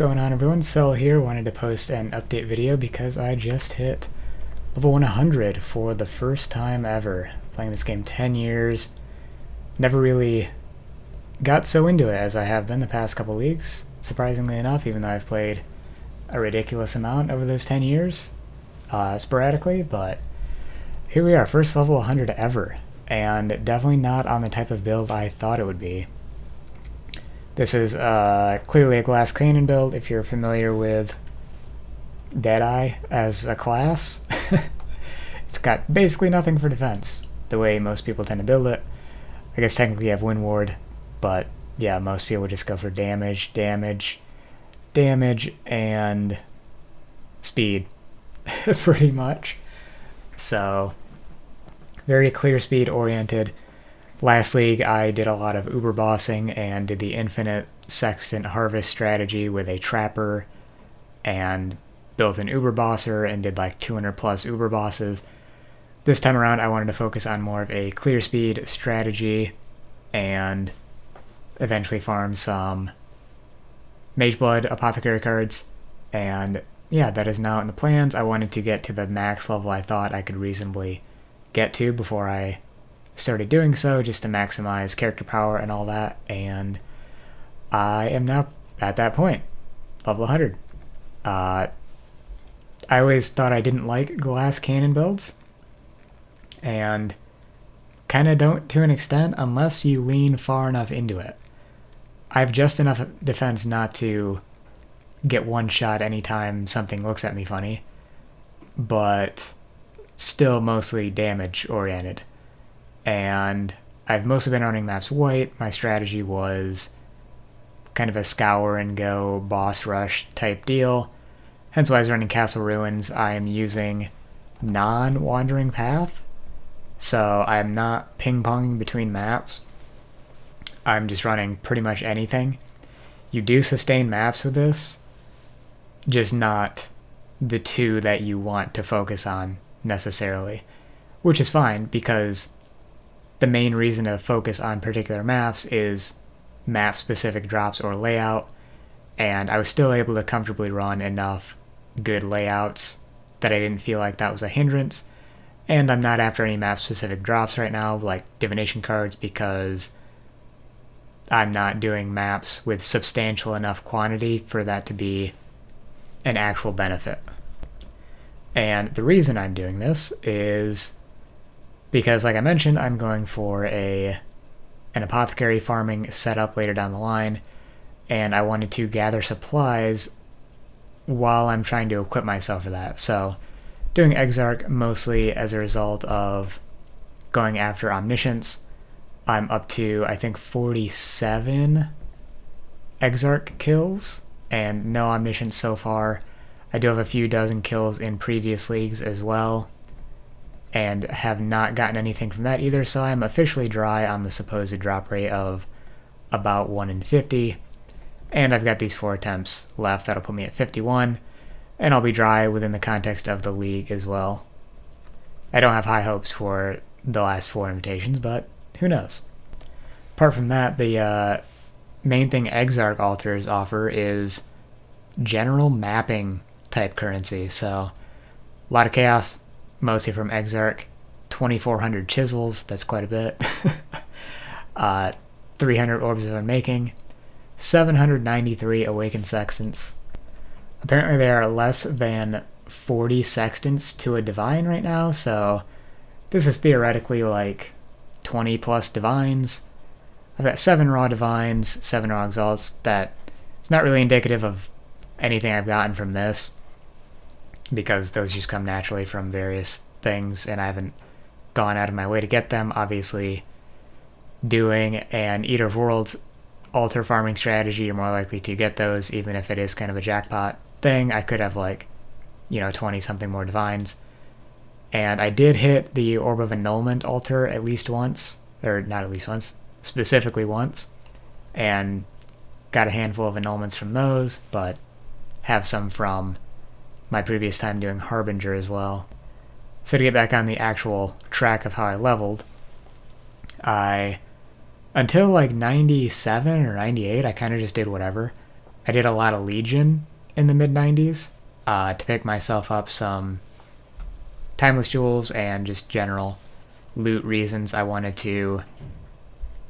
going on, everyone? Cell here. Wanted to post an update video because I just hit level 100 for the first time ever. Playing this game 10 years. Never really got so into it as I have been the past couple weeks, surprisingly enough, even though I've played a ridiculous amount over those 10 years, sporadically, but here we are, first level 100 ever, and definitely not on the type of build I thought it would be. This is clearly a glass cannon build if you're familiar with Deadeye as a class. It's got basically nothing for defense, the way most people tend to build it. I guess technically you have Wind Ward, but yeah, most people would just go for damage, and speed, pretty much. So, very clear speed oriented. Last league I did a lot of uber bossing and did the infinite sextant harvest strategy with a trapper and built an uber bosser and did like 200 plus uber bosses. This time around I wanted to focus on more of a clear speed strategy and eventually farm some Mageblood Apothecary cards, and yeah, that is now in the plans. I wanted to get to the max level I thought I could reasonably get to before I started doing so, just to maximize character power and all that, and I am now at that point, level 100. I always thought I didn't like glass cannon builds, and kind of don't to an extent unless you lean far enough into it. I have just enough defense not to get one shot anytime something looks at me funny, but still mostly damage oriented. And I've mostly been running maps white. My strategy was kind of a scour and go boss rush type deal. Hence why I was running Castle Ruins. I am using non-wandering path, so I'm not ping-ponging between maps. I'm just running pretty much anything. You do sustain maps with this, just not the two that you want to focus on necessarily, which is fine because the main reason to focus on particular maps is map-specific drops or layout, and I was still able to comfortably run enough good layouts that I didn't feel like that was a hindrance, and I'm not after any map-specific drops right now, like divination cards, because I'm not doing maps with substantial enough quantity for that to be an actual benefit. And the reason I'm doing this is because, like I mentioned, I'm going for an apothecary farming setup later down the line, and I wanted to gather supplies while I'm trying to equip myself for that. So, doing Exarch mostly as a result of going after Omniscience. I'm up to, I think, 47 Exarch kills, and no Omniscience so far. I do have a few dozen kills in previous leagues as well, and have not gotten anything from that either, so I'm officially dry on the supposed drop rate of about 1 in 50, and I've got these 4 attempts left that'll put me at 51, and I'll be dry within the context of the league as well. I don't have high hopes for the last 4 invitations, but who knows. Apart from that, the main thing Exarch altars offer is general mapping type currency, so a lot of chaos, mostly from Exarch. 2,400 chisels, that's quite a bit. 300 orbs of unmaking, 793 awakened sextants. Apparently there are less than 40 sextants to a divine right now, so this is theoretically like 20 plus divines. I've got 7 raw divines, 7 raw exalts. That is not really indicative of anything I've gotten from this, because those just come naturally from various things, and I haven't gone out of my way to get them. Obviously, doing an Eater of Worlds altar farming strategy, you're more likely to get those, even if it is kind of a jackpot thing. I could have, like, 20-something more divines. And I did hit the Orb of Annulment altar at least once, or not at least once, specifically once, and got a handful of annulments from those, but have some from my previous time doing Harbinger as well. So to get back on the actual track of how I leveled, until like 97 or 98, I kind of just did whatever. I did a lot of Legion in the mid-90s to pick myself up some timeless jewels and just general loot reasons. I wanted to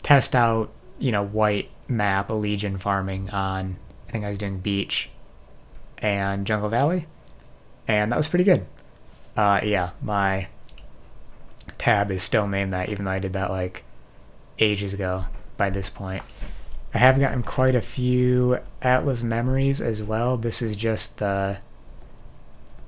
test out, white map Legion farming on, I think I was doing Beach and Jungle Valley, and that was pretty good. Yeah, my tab is still named that, even though I did that like ages ago by this point. I have gotten quite a few Atlas memories as well. This is just the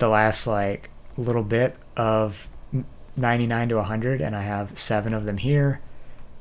last like little bit of 99 to 100, and I have 7 of them here.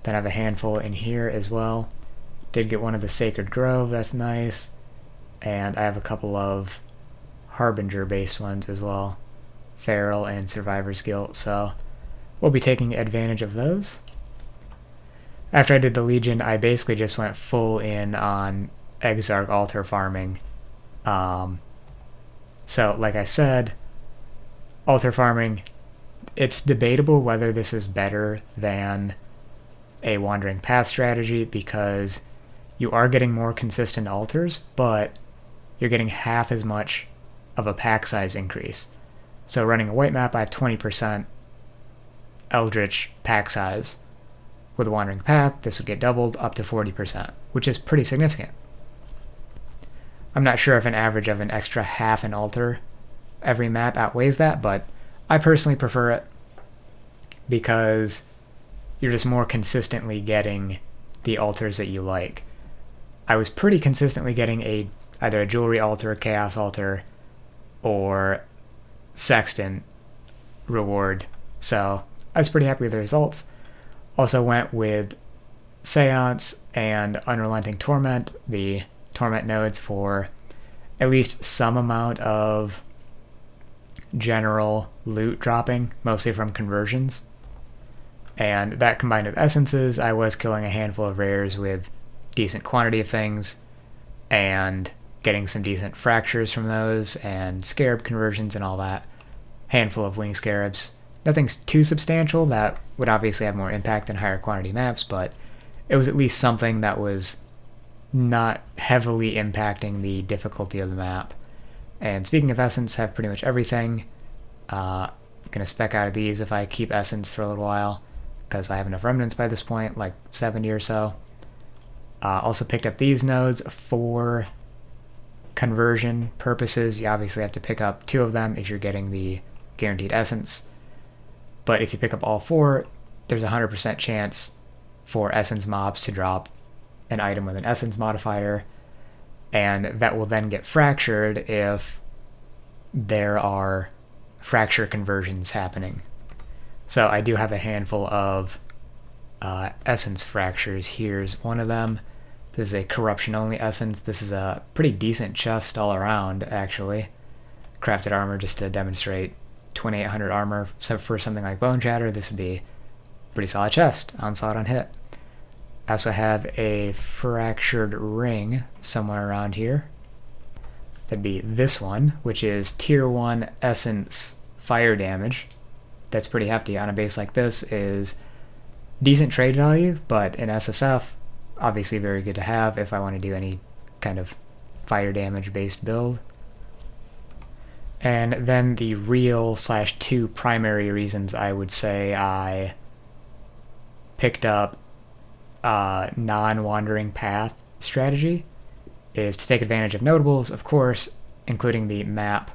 Then I have a handful in here as well. Did get one of the Sacred Grove, that's nice. And I have a couple of Harbinger based ones as well, Feral and Survivor's Guilt, so we'll be taking advantage of those. After I did the Legion, I basically just went full in on Exarch altar farming. So like I said, altar farming, it's debatable whether this is better than a Wandering Path strategy, because you are getting more consistent altars, but you're getting half as much of a pack size increase. So running a white map, I have 20% Eldritch pack size. With a Wandering Path, this would get doubled up to 40%, which is pretty significant. I'm not sure if an average of an extra half an altar every map outweighs that, but I personally prefer it because you're just more consistently getting the altars that you like. I was pretty consistently getting either a Jewelry altar, Chaos altar, or Sextant reward, so I was pretty happy with the results. Also went with Seance and Unrelenting Torment, the Torment nodes, for at least some amount of general loot dropping, mostly from conversions. And that combined with essences, I was killing a handful of rares with decent quantity of things, and getting some decent fractures from those, and scarab conversions and all that. Handful of wing scarabs. Nothing's too substantial, that would obviously have more impact than higher quantity maps, but it was at least something that was not heavily impacting the difficulty of the map. And speaking of essence, have pretty much everything. Gonna spec out of these if I keep essence for a little while, because I have enough remnants by this point, like 70 or so. Also picked up these nodes for conversion purposes. You obviously have to pick up 2 of them if you're getting the guaranteed essence. But if you pick up all 4, there's a 100% chance for essence mobs to drop an item with an essence modifier, and that will then get fractured if there are fracture conversions happening. So I do have a handful of essence fractures. Here's one of them. This is a corruption only essence. This is a pretty decent chest all around, actually. Crafted armor just to demonstrate 2800 armor. So for something like Bone Shatter, this would be a pretty solid chest. Onslaught on hit. I also have a fractured ring somewhere around here. That'd be this one, which is tier 1 essence fire damage. That's pretty hefty on a base like this. Is decent trade value, but in SSF, obviously very good to have if I want to do any kind of fire damage based build. And then the real / 2 primary reasons I would say I picked up non-wandering path strategy is to take advantage of notables, of course, including the map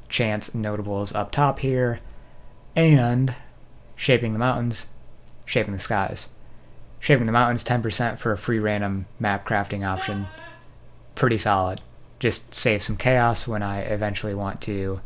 chance notables up top here, and shaping the mountains, shaping the skies. Shaping the mountains, 10% for a free random map crafting option. Pretty solid. Just save some chaos when I eventually want to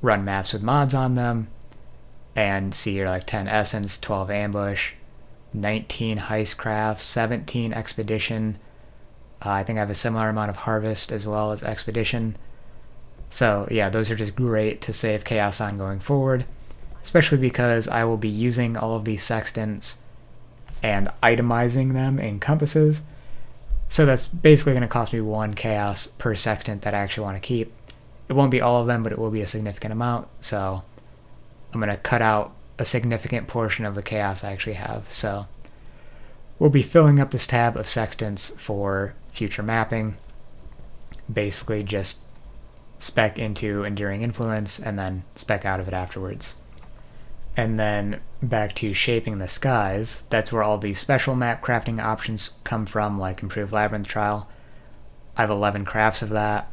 run maps with mods on them. And see here, like 10 essence, 12 ambush, 19 heist craft, 17 expedition. I think I have a similar amount of harvest as well as expedition. So yeah, those are just great to save chaos on going forward, especially because I will be using all of these sextants and itemizing them in compasses. So that's basically going to cost me 1 chaos per sextant that I actually want to keep. It won't be all of them, but it will be a significant amount, so I'm going to cut out a significant portion of the chaos I actually have. So we'll be filling up this tab of sextants for future mapping. basically just spec into Enduring Influence and then spec out of it afterwards. And then back to Shaping the Skies, that's where all these special map crafting options come from, like Improved Labyrinth Trial. I have 11 crafts of that,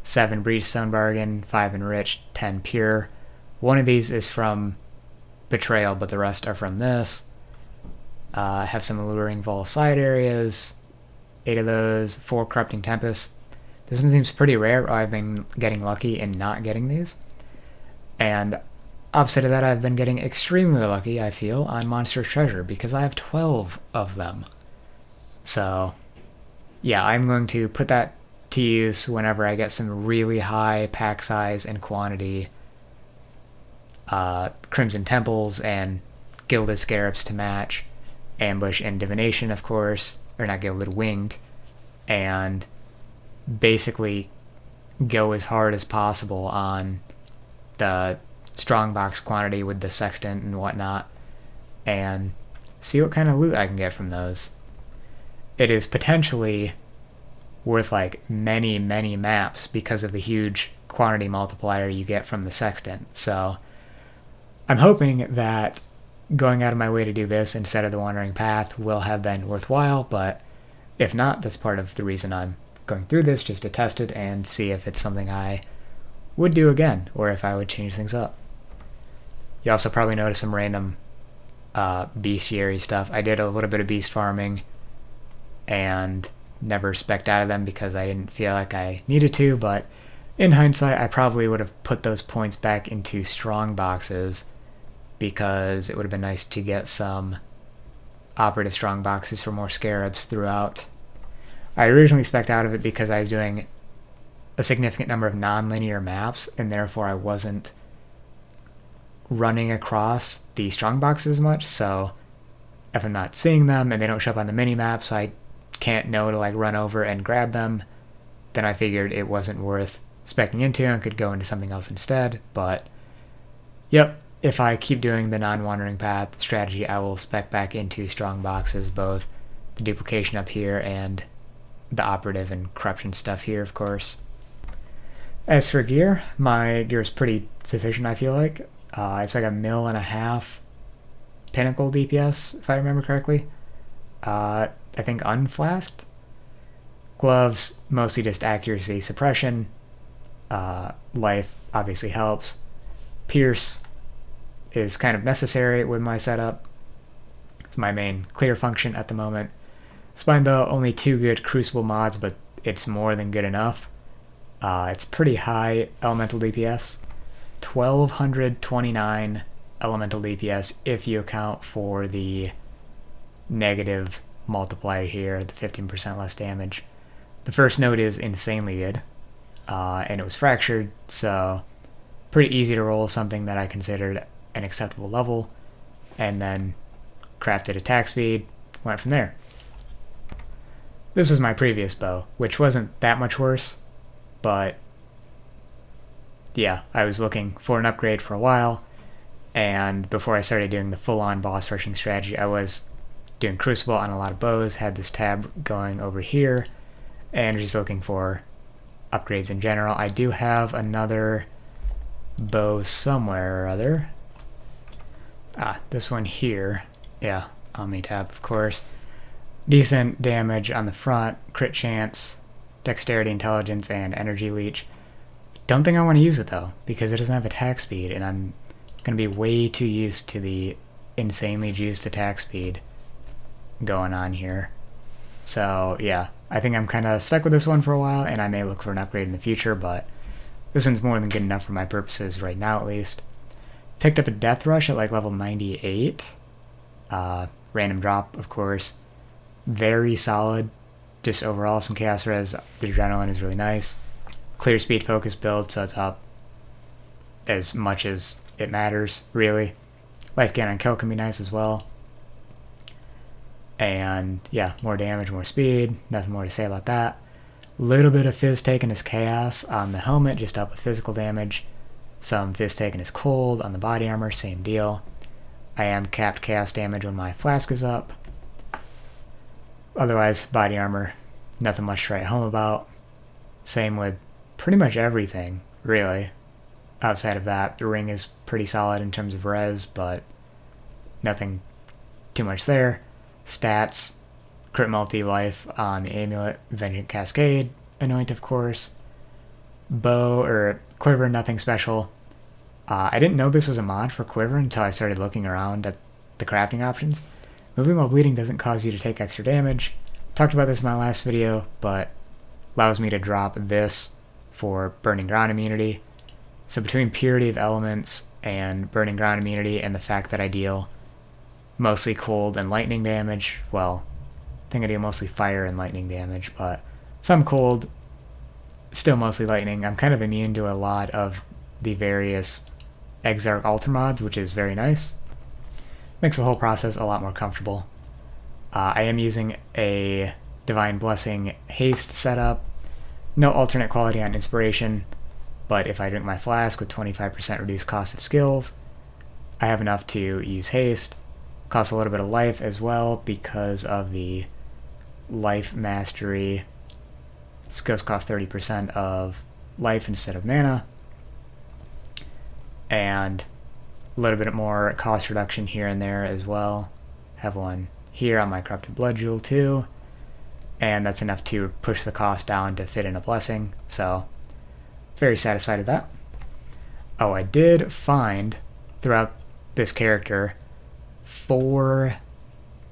7 Breachstone Bargain, 5 Enriched, 10 Pure. One of these is from Betrayal, but the rest are from this. I have some Alluring Vol side areas, 8 of those, 4 Corrupting Tempest. This one seems pretty rare. I've been getting lucky in not getting these. And opposite of that, I've been getting extremely lucky, I feel, on Monstrous Treasure, because I have 12 of them. So, yeah, I'm going to put that to use whenever I get some really high pack size and quantity Crimson Temples and Gilded Scarabs to match. Ambush and Divination, of course, or not Gilded, Winged, and basically go as hard as possible on the strongbox quantity with the Sextant and whatnot, and see what kind of loot I can get from those. It is potentially worth like many maps because of the huge quantity multiplier you get from the Sextant, so I'm hoping that going out of my way to do this instead of the Wandering Path will have been worthwhile, but if not, that's part of the reason I'm going through this, just to test it and see if it's something I would do again, or if I would change things up. You also probably noticed some random bestiary stuff. I did a little bit of beast farming and never spec'd out of them because I didn't feel like I needed to, but in hindsight, I probably would have put those points back into strong boxes, because it would have been nice to get some operative strong boxes for more scarabs throughout. I originally spec'd out of it because I was doing a significant number of non-linear maps, and therefore I wasn't running across the strong boxes much, so if I'm not seeing them and they don't show up on the mini-map, so I can't know to like run over and grab them, then I figured it wasn't worth speccing into and could go into something else instead. But yep, if I keep doing the non-wandering path strategy, I will spec back into strong boxes, both the duplication up here and the operative and corruption stuff here, of course. As for gear, my gear is pretty sufficient, I feel like. It's like 1.5 mil pinnacle DPS, if I remember correctly. I think unflasked. Gloves, mostly just accuracy suppression. Life obviously helps. Pierce is kind of necessary with my setup. It's my main clear function at the moment. Spine bow, only 2 good Crucible mods, but it's more than good enough. It's pretty high elemental DPS. 1229 elemental DPS if you account for the negative multiplier here, the 15% less damage. The first node is insanely good, and it was fractured, so pretty easy to roll something that I considered an acceptable level, and then crafted attack speed, went from there. This was my previous bow, which wasn't that much worse, but yeah, I was looking for an upgrade for a while, and before I started doing the full-on boss rushing strategy, I was doing Crucible on a lot of bows, had this tab going over here, and just looking for upgrades in general. I do have another bow somewhere or other. This one here. Yeah, Omni tab, of course. Decent damage on the front, crit chance, dexterity, intelligence, and energy leech. Don't think I want to use it though, because it doesn't have attack speed, and I'm going to be way too used to the insanely juiced attack speed going on here. So yeah, I think I'm kind of stuck with this one for a while, and I may look for an upgrade in the future, but this one's more than good enough for my purposes right now, at least. Picked up a Death Rush at like level 98. Random drop, of course. Very solid. Just overall some Chaos Res. The Adrenaline is really nice. Clear speed focus build, so it's up as much as it matters, really. Life gain on kill can be nice as well. And yeah, more damage, more speed. Nothing more to say about that. Little bit of Fizz taken as Chaos on the helmet, just up with physical damage. Some Fizz taken as Cold on the body armor, same deal. I am capped Chaos damage when my flask is up. Otherwise, body armor, nothing much to write home about. Same with pretty much everything, really. Outside of that, the ring is pretty solid in terms of res, but nothing too much there. Stats, crit multi-life on the amulet, Vengeance Cascade, Anoint of course. Bow, or Quiver, nothing special. I didn't know this was a mod for Quiver until I started looking around at the crafting options. Moving while bleeding doesn't cause you to take extra damage. Talked about this in my last video, but allows me to drop this for Burning Ground immunity. So between Purity of Elements and Burning Ground immunity and the fact that I deal mostly cold and lightning damage, well, I think I deal mostly fire and lightning damage, but some cold, still mostly lightning. I'm kind of immune to a lot of the various Exarch altar mods, which is very nice. Makes the whole process a lot more comfortable. I am using a Divine Blessing haste setup. No alternate quality on inspiration, but if I drink my flask with 25% reduced cost of skills, I have enough to use haste. Costs a little bit of life as well because of the life mastery. Skills cost 30% of life instead of mana. And a little bit more cost reduction here and there as well. Have one here on my Corrupted Blood Jewel too. And that's enough to push the cost down to fit in a blessing. So, very satisfied with that. Oh, I did find throughout this character 4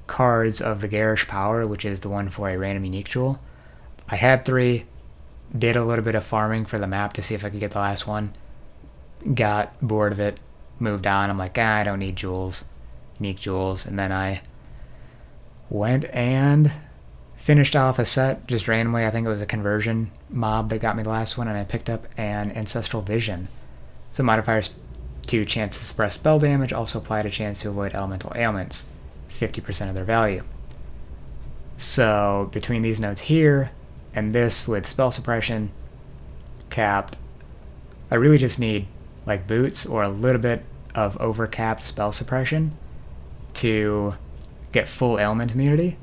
cards of the Garish Power, which is the one for a random unique jewel. I had 3, did a little bit of farming for the map to see if I could get the last one. Got bored of it, moved on. I'm like, I don't need jewels, unique jewels. And then I went and finished off a set just randomly. I think it was a conversion mob that got me the last one, and I picked up an Ancestral Vision. So modifiers to chance to suppress spell damage also apply to chance to avoid elemental ailments, 50% of their value. So between these notes here and this with spell suppression capped, I really just need like boots or a little bit of overcapped spell suppression to get full ailment immunity.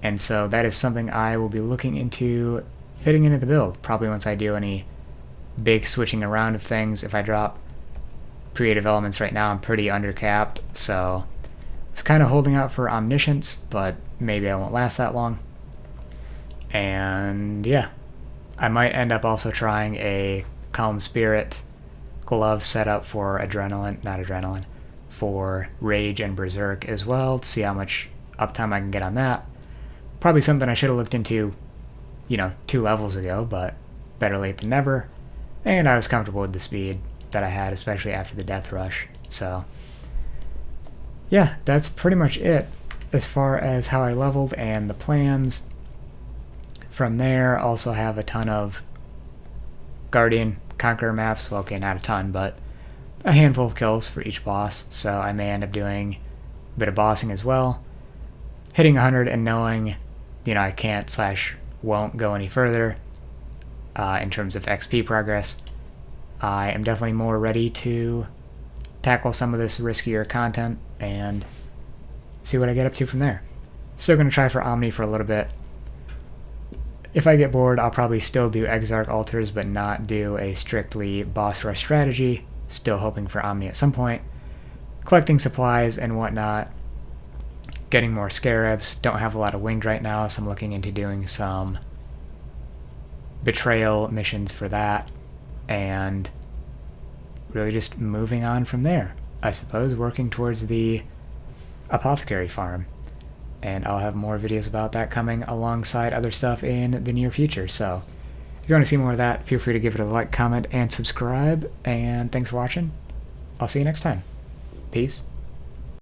And so that is something I will be looking into fitting into the build, probably once I do any big switching around of things. If I drop creative elements right now, I'm pretty undercapped, so I was kind of holding out for Omniscience, but maybe I won't last that long. And yeah, I might end up also trying a Calm Spirit glove setup for for Rage and Berserk as well, to see how much uptime I can get on that. Probably something I should have looked into, 2 levels ago, but better late than never. And I was comfortable with the speed that I had, especially after the Death Rush. So yeah, that's pretty much it as far as how I leveled and the plans. From there, also have a ton of Guardian Conqueror maps. Well, okay, not a ton, but a handful of kills for each boss, so I may end up doing a bit of bossing as well. Hitting 100 and knowing, I can't/won't go any further in terms of XP progress, I am definitely more ready to tackle some of this riskier content and see what I get up to from there. Still going to try for Omni for a little bit. If I get bored, I'll probably still do Exarch altars, but not do a strictly boss rush strategy. Still hoping for Omni at some point. Collecting supplies and whatnot. Getting more Scarabs. Don't have a lot of winged right now, so I'm looking into doing some betrayal missions for that. And really just moving on from there. I suppose working towards the Apothecary farm. And I'll have more videos about that coming alongside other stuff in the near future. So if you want to see more of that, feel free to give it a like, comment, and subscribe. And thanks for watching. I'll see you next time. Peace.